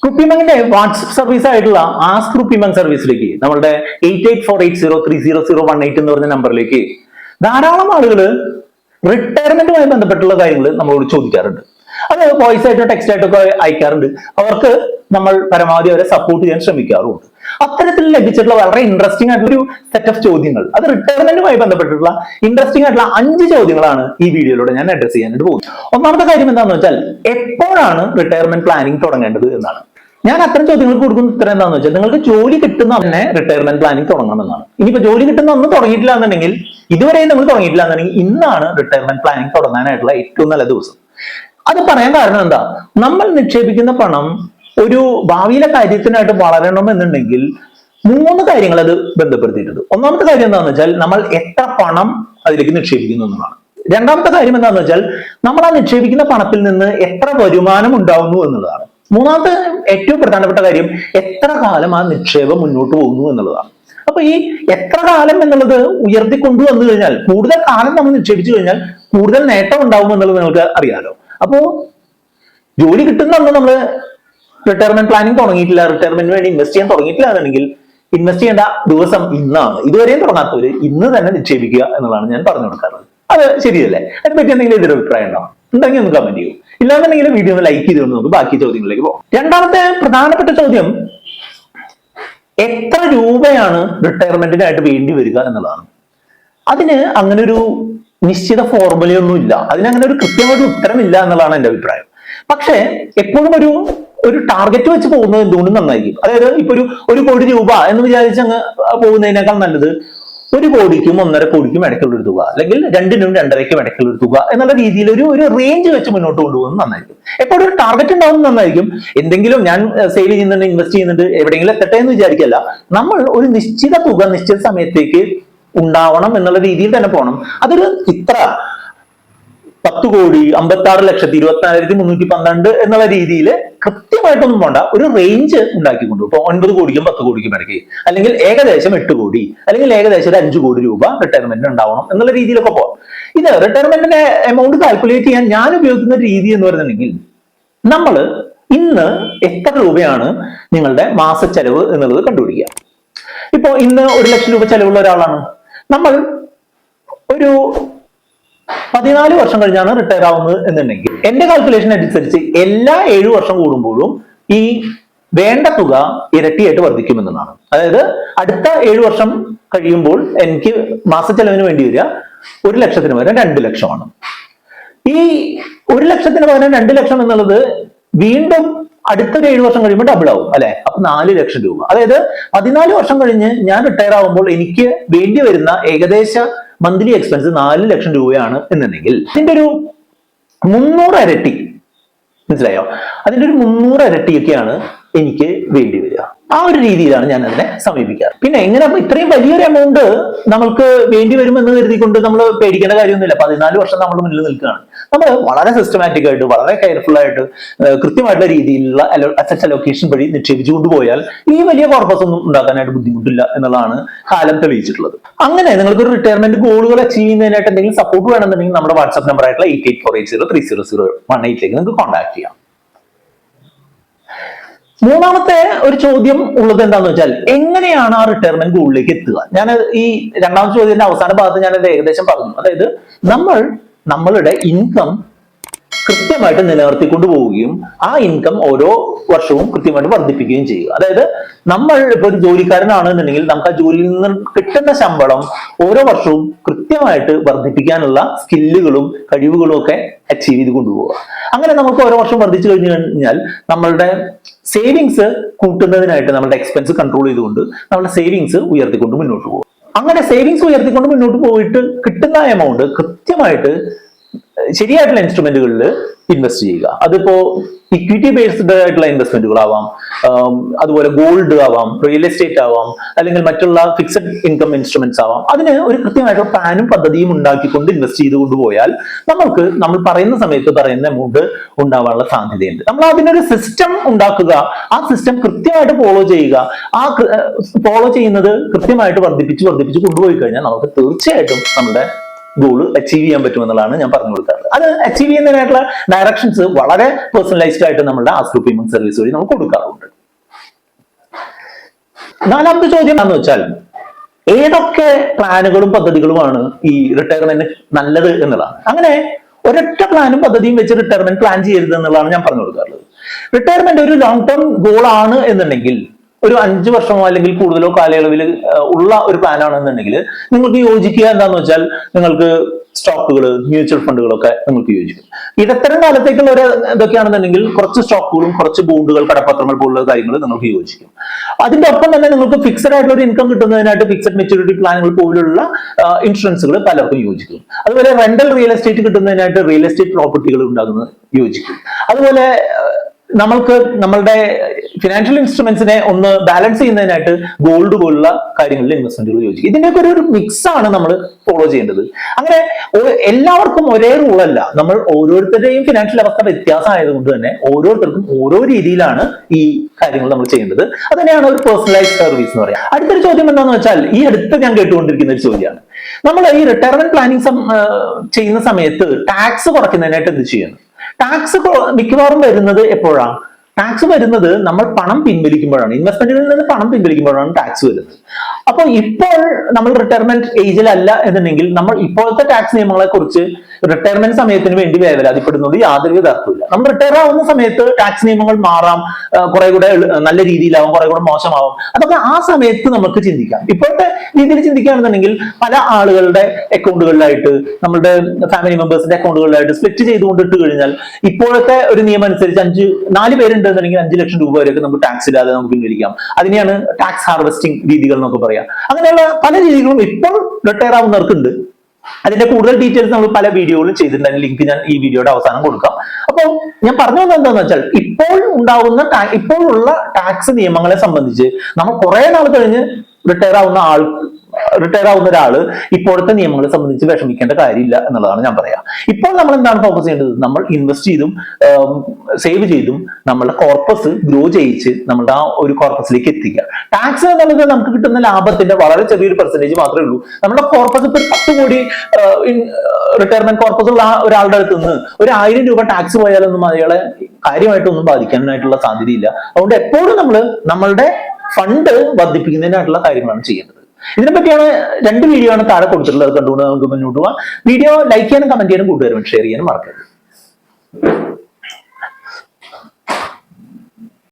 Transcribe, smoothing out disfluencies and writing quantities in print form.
കുപ്പിമങ്ങിന്റെ WhatsApp service ആയിട്ടുള്ള ask കുപ്പിമങ് സർവീസിലേക്ക് നമ്മളുടെ 8848030018 എന്ന് പറഞ്ഞ നമ്പറിലേക്ക് ധാരാളം ആളുകൾ റിട്ടയർമെന്റുമായി ബന്ധപ്പെട്ടുള്ള കാര്യങ്ങൾ നമ്മളോട് ചോദിക്കാറുണ്ട്. അത് വോയിസ് ആയിട്ടോ ടെക്സ്റ്റ് ആയിട്ടോ ഒക്കെ അയക്കാറുണ്ട്. അവർക്ക് നമ്മൾ പരമാവധി അവരെ സപ്പോർട്ട് ചെയ്യാൻ ശ്രമിക്കാറുമുണ്ട്. അത്തരത്തിൽ ലഭിച്ചിട്ടുള്ള വളരെ ഇൻട്രസ്റ്റിംഗ് ആയിട്ടുള്ള ഒരു സെറ്റ് ഓഫ് ചോദ്യങ്ങൾ, അത് റിട്ടയർമെന്റുമായി ബന്ധപ്പെട്ടിട്ടുള്ള ഇൻട്രസ്റ്റിംഗ് ആയിട്ടുള്ള 5 ചോദ്യങ്ങളാണ് ഈ വീഡിയോയിലൂടെ ഞാൻ അഡ്രസ് ചെയ്യാനായിട്ട് പോകുന്നത്. ഒന്നാമത്തെ കാര്യം എന്താണെന്ന് വെച്ചാൽ, എപ്പോഴാണ് റിട്ടയർമെന്റ് പ്ലാനിങ് തുടങ്ങേണ്ടത് എന്നാണ്. ഞാൻ അത്തരം ചോദ്യങ്ങൾക്ക് കൊടുക്കുന്ന ഉത്തരം എന്താണെന്ന് വെച്ചാൽ, നിങ്ങൾക്ക് ജോലി കിട്ടുന്ന തന്നെ റിട്ടയർമെന്റ് പ്ലാനിങ് തുടങ്ങണമെന്നാണ്. ഇനിയിപ്പോ ജോലി കിട്ടുന്ന ഒന്നും തുടങ്ങിയിട്ടില്ല എന്നുണ്ടെങ്കിൽ, ഇതുവരെയും നിങ്ങൾ തുടങ്ങിയിട്ടില്ല എന്നുണ്ടെങ്കിൽ, ഇന്നാണ് റിട്ടയർമെന്റ് പ്ലാനിങ് തുടങ്ങാനായിട്ടുള്ള ഏറ്റവും നല്ല ദിവസം. അത് പറയാൻ കാരണം എന്താ, നമ്മൾ നിക്ഷേപിക്കുന്ന പണം ഒരു ഭാവിയിലെ കാര്യത്തിനായിട്ട് വളരണം എന്നുണ്ടെങ്കിൽ 3 കാര്യങ്ങൾ അത് ബന്ധപ്പെടുത്തിയിട്ടുണ്ട്. ഒന്നാമത്തെ കാര്യം എന്താണെന്ന് വെച്ചാൽ, നമ്മൾ എത്ര പണം അതിലേക്ക് നിക്ഷേപിക്കുന്നു എന്നതാണ്. രണ്ടാമത്തെ കാര്യം എന്താണെന്ന് വെച്ചാൽ, നമ്മൾ ആ നിക്ഷേപിക്കുന്ന പണത്തിൽ നിന്ന് എത്ര വരുമാനം ഉണ്ടാവുന്നു എന്നുള്ളതാണ്. മൂന്നാമത്തെ ഏറ്റവും പ്രധാനപ്പെട്ട കാര്യം, എത്ര കാലം ആ നിക്ഷേപം മുന്നോട്ട് പോകുന്നു എന്നുള്ളതാണ്. അപ്പൊ ഈ എത്ര കാലം എന്നുള്ളത് ഉയർത്തിക്കൊണ്ടുവന്നു കഴിഞ്ഞാൽ, കൂടുതൽ കാലം നമ്മൾ നിക്ഷേപിച്ചു കഴിഞ്ഞാൽ കൂടുതൽ നേട്ടം ഉണ്ടാവും എന്നുള്ളത് നിങ്ങൾക്ക് അറിയാലോ. അപ്പോ ജോലി കിട്ടുന്ന അന്ന് നമ്മൾ റിട്ടയർമെന്റ് പ്ലാനിങ് തുടങ്ങിയിട്ടില്ല, റിട്ടയർമെന്റിന് വേണ്ടി ഇൻവെസ്റ്റ് ചെയ്യാൻ തുടങ്ങിയിട്ടില്ല എന്നുണ്ടെങ്കിൽ, ഇൻവെസ്റ്റ് ചെയ്യേണ്ട ദിവസം ഇന്നാണ്. ഇതുവരെയും തുടങ്ങാത്തവര് ഇന്ന് തന്നെ നിക്ഷേപിക്കുക എന്നുള്ളതാണ് ഞാൻ പറഞ്ഞു കൊടുക്കാറുള്ളത്. അത് ശരിയല്ലേ? അതിനെപ്പറ്റി എന്തെങ്കിലും എതിരെ അഭിപ്രായം ഉണ്ടോ? ഉണ്ടെങ്കിൽ ഒന്ന് കമന്റ് ചെയ്യൂ. ഇല്ലാന്നുണ്ടെങ്കിൽ വീഡിയോ ഒന്ന് ലൈക്ക് ചെയ്തുകൊണ്ട് നമുക്ക് ബാക്കി ചോദ്യങ്ങളിലേക്ക് പോകാം. രണ്ടാമത്തെ പ്രധാനപ്പെട്ട ചോദ്യം, എത്ര രൂപയാണ് റിട്ടയർമെന്റിനായിട്ട് വേണ്ടി വരിക എന്നുള്ളതാണ്. അതിന് അങ്ങനെ ഒരു നിശ്ചിത ഫോർമുലയൊന്നും ഇല്ല, അതിനങ്ങനെ ഒരു കൃത്യമായിട്ട് ഉത്തരമില്ല എന്നുള്ളതാണ് എന്റെ അഭിപ്രായം. പക്ഷേ എപ്പോഴും ഒരു ടാർഗറ്റ് വെച്ച് പോകുന്നത് എന്തുകൊണ്ടും നന്നായിരിക്കും. അതായത് ഇപ്പൊ ഒരു കോടി രൂപ എന്ന് വിചാരിച്ച് അങ്ങ് പോകുന്നതിനേക്കാൾ നല്ലത് 1 കോടിക്കും 1.5 കോടിക്കും ഇടയ്ക്കുള്ള ഒരു തുക, അല്ലെങ്കിൽ 2നും 2.5ക്കും ഇടയ്ക്കുള്ള ഒരു തുക എന്നുള്ള രീതിയിൽ ഒരു റേഞ്ച് വെച്ച് മുന്നോട്ട് കൊണ്ടുപോകുന്നത് നന്നായിരിക്കും. എപ്പോഴും ഒരു ടാർഗറ്റ് ഉണ്ടാവുന്നത് നന്നായിരിക്കും. എന്തെങ്കിലും ഞാൻ സെയിൽ ചെയ്യുന്നുണ്ട്, ഇൻവെസ്റ്റ് ചെയ്യുന്നുണ്ട്, എവിടെയെങ്കിലും എത്തട്ടെ എന്ന് വിചാരിക്കല്ല. നമ്മൾ ഒരു നിശ്ചിത തുക നിശ്ചിത സമയത്തേക്ക് ഉണ്ടാവണം എന്നുള്ള രീതിയിൽ തന്നെ പോകണം. അതൊരു ഇത്ര 10,56,24,312 എന്നുള്ള രീതിയിൽ കൃത്യമായിട്ടൊന്നും പോണ്ട, ഒരു റേഞ്ച് ഉണ്ടാക്കിക്കൊണ്ടു. ഇപ്പൊ 9 കോടിക്കും 10 കോടിക്കും ഇടയ്ക്ക്, അല്ലെങ്കിൽ ഏകദേശം 8 കോടി, അല്ലെങ്കിൽ ഏകദേശം 5 കോടി രൂപ റിട്ടയർമെന്റിന് ഉണ്ടാവണം എന്നുള്ള രീതിയിലൊക്കെ പോകാം. ഇത് റിട്ടയർമെന്റിന്റെ എമൗണ്ട് കാൽക്കുലേറ്റ് ചെയ്യാൻ ഞാൻ ഉപയോഗിക്കുന്ന രീതി എന്ന് പറയുന്നുണ്ടെങ്കിൽ, നമ്മൾ ഇന്ന് എത്ര രൂപയാണ് നിങ്ങളുടെ മാസ ചെലവ് എന്നുള്ളത് കണ്ടുപിടിക്കുക. ഇപ്പൊ ഇന്ന് 1 ലക്ഷം രൂപ ചെലവുള്ള ഒരാളാണ്. നമ്മൾ ഒരു 14 വർഷം കഴിഞ്ഞാണ് റിട്ടയർ ആവുന്നത് എന്നുണ്ടെങ്കിൽ, എന്റെ കാൽക്കുലേഷൻ അനുസരിച്ച് എല്ലാ 7 വർഷം കൂടുമ്പോഴും ഈ വേണ്ട തുക ഇരട്ടിയായിട്ട് വർദ്ധിക്കുമെന്നാണ്. അതായത് അടുത്ത 7 വർഷം കഴിയുമ്പോൾ എനിക്ക് മാസ ചെലവിന് വേണ്ടി വരിക 1 ലക്ഷത്തിന് പകരം 2 ലക്ഷമാണ്. ഈ 1 ലക്ഷത്തിന് പകരം 2 ലക്ഷം എന്നുള്ളത് വീണ്ടും അടുത്തൊരു 7 വർഷം കഴിയുമ്പോൾ ഡബിൾ ആവും അല്ലെ. അപ്പൊ 4 ലക്ഷം രൂപ. അതായത് 14 വർഷം കഴിഞ്ഞ് ഞാൻ റിട്ടയർ ആവുമ്പോൾ എനിക്ക് വേണ്ടി വരുന്ന ഏകദേശ മന്ത്ലി എക്സ്പെൻസ് 4 ലക്ഷം രൂപയാണ് എന്നുണ്ടെങ്കിൽ, അതിന്റെ ഒരു 300 ഇരട്ടി, മനസ്സിലായോ? അതിന്റെ ഒരു 300 ഇരട്ടിയൊക്കെയാണ് എനിക്ക് വേണ്ടി വരിക. ആ ഒരു രീതിയിലാണ് ഞാൻ അതിനെ സമീപിക്കാറ്. പിന്നെ എങ്ങനെ ഇത്രയും വലിയൊരു എമൗണ്ട് നമ്മൾക്ക് വേണ്ടി വരുമെന്ന് കരുതിക്കൊണ്ട് നമ്മൾ പേടിക്കേണ്ട കാര്യമൊന്നുമില്ല. 14 വർഷം നമ്മൾ മുന്നിൽ നിൽക്കുകയാണ്. നമ്മൾ വളരെ സിസ്റ്റമാറ്റിക് ആയിട്ട്, വളരെ കെയർഫുൾ ആയിട്ട്, കൃത്യമായിട്ടുള്ള രീതിയിലുള്ള അസറ്റ് അലോക്കേഷൻ വഴി നിക്ഷേപിച്ചു കൊണ്ടുപോയാൽ ഈ വലിയ കോർപ്പസ് ഒന്നും ഉണ്ടാക്കാനായിട്ട് ബുദ്ധിമുട്ടില്ല എന്നുള്ളതാണ് കാലം തെളിയിച്ചിട്ടുള്ളത്. അങ്ങനെ നിങ്ങൾക്ക് ഒരു റിട്ടയർമെന്റ് ഗോളുകൾ അച്ചീവ് ചെയ്യുന്നതിനായിട്ട് എന്തെങ്കിലും സപ്പോർട്ട് വേണമെന്നുണ്ടെങ്കിൽ നമ്മുടെ വാട്സ്ആപ്പ് നമ്പർ ആയിട്ടുള്ള 8848030018 നിങ്ങൾക്ക് കോൺടാക്ട് ചെയ്യാം. മൂന്നാമത്തെ ഒരു ചോദ്യം ഉള്ളത് എന്താണെന്ന് വെച്ചാൽ, എങ്ങനെയാണ് ആ റിട്ടയർമെന്റ് ഗോളിലേക്ക് എത്തുക? ഞാൻ ഈ രണ്ടാമത്തെ ചോദ്യത്തിന്റെ അവസാന ഭാഗത്ത് ഞാൻ ഏകദേശം പറഞ്ഞു. അതായത് നമ്മളുടെ ഇൻകം കൃത്യമായിട്ട് നിലനിർത്തിക്കൊണ്ട് പോവുകയും ആ ഇൻകം ഓരോ വർഷവും കൃത്യമായിട്ട് വർദ്ധിപ്പിക്കുകയും ചെയ്യുക. അതായത് നമ്മൾ ഇപ്പൊ ഒരു ജോലിക്കാരനാണെന്നുണ്ടെങ്കിൽ നമുക്ക് ആ ജോലിയിൽ നിന്ന് കിട്ടുന്ന ശമ്പളം ഓരോ വർഷവും കൃത്യമായിട്ട് വർദ്ധിപ്പിക്കാനുള്ള സ്കില്ലുകളും കഴിവുകളും ഒക്കെ അച്ചീവ് ചെയ്ത് കൊണ്ടുപോവുക. അങ്ങനെ നമുക്ക് ഓരോ വർഷം വർദ്ധിച്ചു കഴിഞ്ഞു കഴിഞ്ഞാൽ നമ്മളുടെ സേവിങ്സ് കൂട്ടുന്നതിനായിട്ട് നമ്മളുടെ എക്സ്പെൻസ് കൺട്രോൾ ചെയ്തുകൊണ്ട് നമ്മളുടെ സേവിങ്സ് ഉയർത്തിക്കൊണ്ട് മുന്നോട്ട് പോകും. അങ്ങനെ സേവിങ്സ് ഉയർത്തിക്കൊണ്ട് മുന്നോട്ട് പോയിട്ട് കിട്ടുന്ന എമൗണ്ട് കൃത്യമായിട്ട് ശരിയായിട്ടുള്ള ഇൻസ്ട്രുമെന്റുകളിൽ ഇൻവെസ്റ്റ് ചെയ്യുക. അതിപ്പോ ഇക്വിറ്റി ബേസ്ഡ് ആയിട്ടുള്ള ഇൻവെസ്റ്റ്മെന്റുകളാവാം, അതുപോലെ ഗോൾഡ് ആവാം, റിയൽ എസ്റ്റേറ്റ് ആവാം, അല്ലെങ്കിൽ മറ്റുള്ള ഫിക്സഡ് ഇൻകം ഇൻസ്ട്രുമെന്റ്സ് ആവാം. അതിന് ഒരു കൃത്യമായിട്ടുള്ള പ്ലാനും പദ്ധതിയും ഉണ്ടാക്കിക്കൊണ്ട് ഇൻവെസ്റ്റ് ചെയ്ത് കൊണ്ടുപോയാൽ നമ്മൾ പറയുന്ന സമയത്ത് പറയുന്ന എമൗണ്ട് ഉണ്ടാവാനുള്ള സാധ്യതയുണ്ട്. നമ്മൾ അതിനൊരു സിസ്റ്റം ഉണ്ടാക്കുക, ആ സിസ്റ്റം കൃത്യമായിട്ട് ഫോളോ ചെയ്യുക. ആ ഫോളോ ചെയ്യുന്നത് കൃത്യമായിട്ട് വർദ്ധിപ്പിച്ച് കൊണ്ടുപോയി കഴിഞ്ഞാൽ നമുക്ക് തീർച്ചയായിട്ടും നമ്മുടെ ഗോൾ അച്ചീവ് ചെയ്യാൻ പറ്റുമെന്നുള്ളതാണ് ഞാൻ പറഞ്ഞു കൊടുക്കാറുള്ളത്. അത് അച്ചീവ് ചെയ്യുന്നതിനായിട്ടുള്ള ഡയറക്ഷൻസ് വളരെ പേഴ്സണലൈസ്ഡ് ആയിട്ട് നമ്മുടെ ആസ്ട്രോ പേയ്മെന്റ് സർവീസ് വഴി നമ്മൾ കൊടുക്കാറുണ്ട്. നാലാമത്തെ ചോദ്യം എന്താണെന്ന് വെച്ചാൽ ഏതൊക്കെ പ്ലാനുകളും പദ്ധതികളുമാണ് ഈ റിട്ടയർമെന്റ് നല്ലത് എന്നുള്ളതാണ്. അങ്ങനെ ഒരൊറ്റ പ്ലാനും പദ്ധതിയും വെച്ച് റിട്ടയർമെന്റ് പ്ലാൻ ചെയ്യരുത് എന്നുള്ളതാണ് ഞാൻ പറഞ്ഞു കൊടുക്കാറുള്ളത്. റിട്ടയർമെന്റ് ഒരു ലോങ് ടേം ഗോൾ ആണ് എന്നുണ്ടെങ്കിൽ, ഒരു 5 വർഷമോ അല്ലെങ്കിൽ കൂടുതലോ കാലയളവിൽ ഉള്ള ഒരു പ്ലാൻ ആണെന്നുണ്ടെങ്കിൽ നിങ്ങൾക്ക് യോജിക്കുക എന്താന്ന് വെച്ചാൽ നിങ്ങൾക്ക് സ്റ്റോക്കുകൾ, മ്യൂച്വൽ ഫണ്ടുകളൊക്കെ നിങ്ങൾക്ക് യോജിക്കും. ഇടത്തരം കാലത്തേക്കുള്ള ഒരു ഇതൊക്കെയാണെന്നുണ്ടെങ്കിൽ കുറച്ച് സ്റ്റോക്കുകളും കുറച്ച് ബോണ്ടുകൾ, കടപ്പത്രങ്ങൾ പോലുള്ള കാര്യങ്ങൾ നിങ്ങൾക്ക് യോജിക്കും. അതിന്റെ ഒപ്പം തന്നെ നിങ്ങൾക്ക് ഫിക്സഡ് ആയിട്ടുള്ള ഒരു ഇൻകം കിട്ടുന്നതിനായിട്ട് ഫിക്സഡ് മെച്യൂരിറ്റി പ്ലാനുകൾ പോലുള്ള ഇൻഷുറൻസുകൾ പലർക്കും യോജിക്കും. അതുപോലെ റെന്റൽ റിയൽ എസ്റ്റേറ്റ് കിട്ടുന്നതിനായിട്ട് റിയൽ എസ്റ്റേറ്റ് പ്രോപ്പർട്ടികൾ ഉണ്ടാകുന്നത് യോജിക്കും. അതുപോലെ നമ്മൾക്ക് നമ്മളുടെ ഫിനാൻഷ്യൽ ഇൻസ്ട്രുമെന്റ്സിനെ ഒന്ന് ബാലൻസ് ചെയ്യുന്നതിനായിട്ട് ഗോൾഡ് പോലുള്ള കാര്യങ്ങളിൽ ഇൻവെസ്റ്റ്മെന്റുകൾ യോജിക്കും. ഇതിന്റെയൊക്കെ ഒരു മിക്സ് ആണ് നമ്മൾ ഫോളോ ചെയ്യേണ്ടത്. അങ്ങനെ എല്ലാവർക്കും ഒരേ റൂളല്ല. നമ്മൾ ഓരോരുത്തരുടെയും ഫിനാൻഷ്യൽ അവസ്ഥ വ്യത്യാസമായതുകൊണ്ട് തന്നെ ഓരോരുത്തർക്കും ഓരോ രീതിയിലാണ് ഈ കാര്യങ്ങൾ നമ്മൾ ചെയ്യേണ്ടത്. അതുതന്നെയാണ് ഒരു പേഴ്സണലൈസ്ഡ് സർവീസ് എന്ന് പറയുന്നത്. അടുത്തൊരു ചോദ്യം എന്താണെന്ന് വെച്ചാൽ, ഈ അടുത്ത് ഞാൻ കേട്ടുകൊണ്ടിരിക്കുന്ന ഒരു ചോദ്യമാണ്, നമ്മൾ ഈ റിട്ടയർമെന്റ് പ്ലാനിങ് ചെയ്യുന്ന സമയത്ത് ടാക്സ് കുറയ്ക്കുന്നതിനായിട്ട് എന്ത് ചെയ്യുന്നു? ടാക്സ് മിക്കവാറും വരുന്നത് എപ്പോഴാണ്? ടാക്സ് വരുന്നത് നമ്മൾ പണം പിൻവലിക്കുമ്പോഴാണ്, ഇൻവെസ്റ്റ്മെന്റിൽ നിന്ന് പണം പിൻവലിക്കുമ്പോഴാണ് ടാക്സ് വരുന്നത്. അപ്പോൾ ഇപ്പോൾ നമ്മൾ റിട്ടയർമെന്റ് ഏജിലല്ല എന്നുണ്ടെങ്കിൽ നമ്മൾ ഇപ്പോഴത്തെ ടാക്സ് നിയമങ്ങളെ കുറിച്ച് റിട്ടയർമെന്റ് സമയത്തിന് വേണ്ടി വേവലാതിപ്പെടുന്നത് യാതൊരുവിധ അർത്ഥമില്ല. നമ്മൾ റിട്ടയർ ആവുന്ന സമയത്ത് ടാക്സ് നിയമങ്ങൾ മാറാം, കുറെ കൂടെ നല്ല രീതിയിലാവും, കുറെ കൂടെ മോശമാവും. അതൊക്കെ ആ സമയത്ത് നമുക്ക് ചിന്തിക്കാം. ഇപ്പോഴത്തെ രീതിയിൽ ചിന്തിക്കുകയാണെന്നുണ്ടെങ്കിൽ പല ആളുകളുടെ അക്കൗണ്ടുകളിലായിട്ട്, നമ്മുടെ ഫാമിലി മെമ്പേഴ്സിന്റെ അക്കൗണ്ടുകളിലായിട്ട് സ്പ്ലിറ്റ് ചെയ്തുകൊണ്ട് ഇട്ട് കഴിഞ്ഞാൽ ഇപ്പോഴത്തെ ഒരു നിയമം അനുസരിച്ച് 4 പേരുണ്ടെന്നുണ്ടെങ്കിൽ 5 ലക്ഷം രൂപ വരെയൊക്കെ നമുക്ക് ടാക്സ് ഇല്ലാതെ നമുക്ക് പിൻവലിക്കാം. അതിനെയാണ് ടാക്സ് ഹാർവെസ്റ്റിംഗ് രീതികൾ എന്നൊക്കെ പറയാം. അങ്ങനെയുള്ള പല രീതികളും ഇപ്പോൾ റിട്ടയർ ആവുന്നവർക്കുണ്ട്. അതിന്റെ കൂടുതൽ ഡീറ്റെയിൽസ് നമ്മൾ പല വീഡിയോകളും ചെയ്തിട്ടുണ്ട്. അതിന്റെ ലിങ്ക് ഞാൻ ഈ വീഡിയോയുടെ അവസാനം കൊടുക്കാം. അപ്പോൾ ഞാൻ പറഞ്ഞു വന്നത് എന്താണെന്ന് വെച്ചാൽ, ഇപ്പോഴുള്ള ടാക്സ് നിയമങ്ങളെ സംബന്ധിച്ച് നമ്മൾ കുറെ നാൾ കഴിഞ്ഞ് റിട്ടയർ ആവുന്ന ഒരാള് ഇപ്പോഴത്തെ നിയമങ്ങളെ സംബന്ധിച്ച് വിഷമിക്കേണ്ട കാര്യമില്ല എന്നുള്ളതാണ് ഞാൻ പറയാം. ഇപ്പോൾ നമ്മൾ എന്താണ് ഫോക്കസ് ചെയ്യേണ്ടത്? നമ്മൾ ഇൻവെസ്റ്റ് ചെയ്തും സേവ് ചെയ്തും നമ്മളുടെ കോർപ്പസ് ഗ്രോ ചെയ്യിച്ച് നമ്മളുടെ ആ ഒരു കോർപ്പസിലേക്ക് എത്തിക്കുക. ടാക്സ് എന്നുള്ളത് നമുക്ക് കിട്ടുന്ന ലാഭത്തിന്റെ വളരെ ചെറിയൊരു പെർസെന്റേജ് മാത്രമേ ഉള്ളൂ. നമ്മുടെ കോർപ്പസ് ഇപ്പൊ 10 കോടി റിട്ടയർമെന്റ് കോർപ്പസ് ഉള്ള ഒരാളുടെ അടുത്ത് നിന്ന് ഒരു 1000 രൂപ ടാക്സ് പോയാലൊന്നും അയാളെ കാര്യമായിട്ടൊന്നും ബാധിക്കാനായിട്ടുള്ള സാധ്യതയില്ല. അതുകൊണ്ട് എപ്പോഴും നമ്മൾ നമ്മളുടെ ഫണ്ട് വർദ്ധിപ്പിക്കുന്നതിനായിട്ടുള്ള കാര്യങ്ങളാണ് ചെയ്യേണ്ടത്. ഇതിനെപ്പറ്റിയാണ് 2 വീഡിയോ ആണ് താഴെ കൊടുത്തിട്ടുള്ളത്. കണ്ടുകൊണ്ട് നമുക്ക് മുന്നോട്ട് പോവാം. വീഡിയോ ലൈക്ക് ചെയ്യാനും കമന്റ് ചെയ്യാനും കൂട്ടുകാരും ഷെയർ ചെയ്യാനും മറക്കരുത്.